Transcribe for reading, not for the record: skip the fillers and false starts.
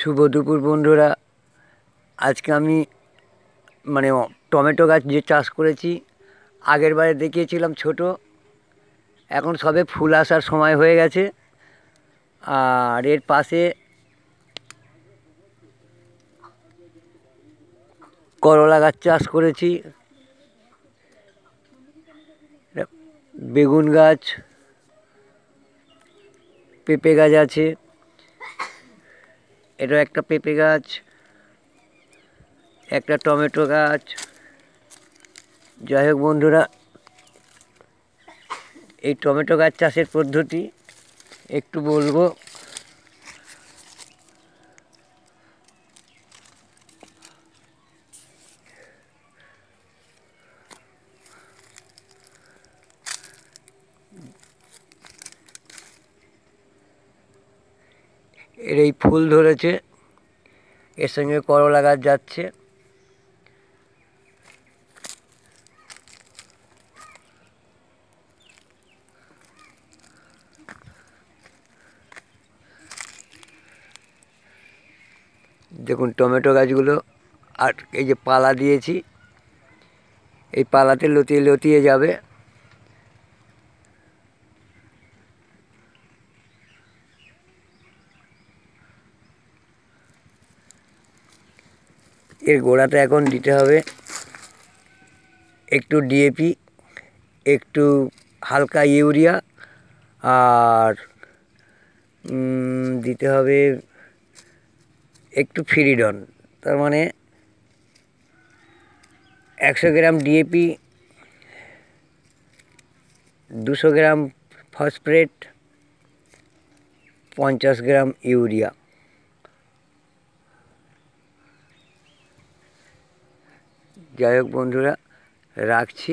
শুভ দুপুর বন্ধুরা। আজকে আমি টমেটো গাছ যে চাষ করেছি, আগের বারে দেখিয়েছিলাম ছোট, এখন সবে ফুল আসার সময় হয়ে গেছে। আর এর পাশে করলা গাছ চাষ করেছি, বেগুন গাছ, পেঁপে গাছ আছে, এটা একটা পেঁপে গাছ, একটা টমেটো গাছ। যাই হোক বন্ধুরা, এই টমেটো গাছ চাষের পদ্ধতি একটু বলবো। এর এই ফুল ধরেছে, এর সঙ্গে করলা গাছ যাচ্ছে। দেখুন টমেটো গাছগুলো, আর এই যে পালা দিয়েছি, এই পালাতে লতিয়ে লতিয়ে যাবে। এর গোড়াতে এখন দিতে হবে একটু ডিএপি, একটু হালকা ইউরিয়া, আর দিতে হবে একটু ফিরিডন। তার মানে 100 গ্রাম ডিএপি, 200 গ্রাম ফসফেট, 50 গ্রাম ইউরিয়া। যাই হোক বন্ধুরা, রাখছি।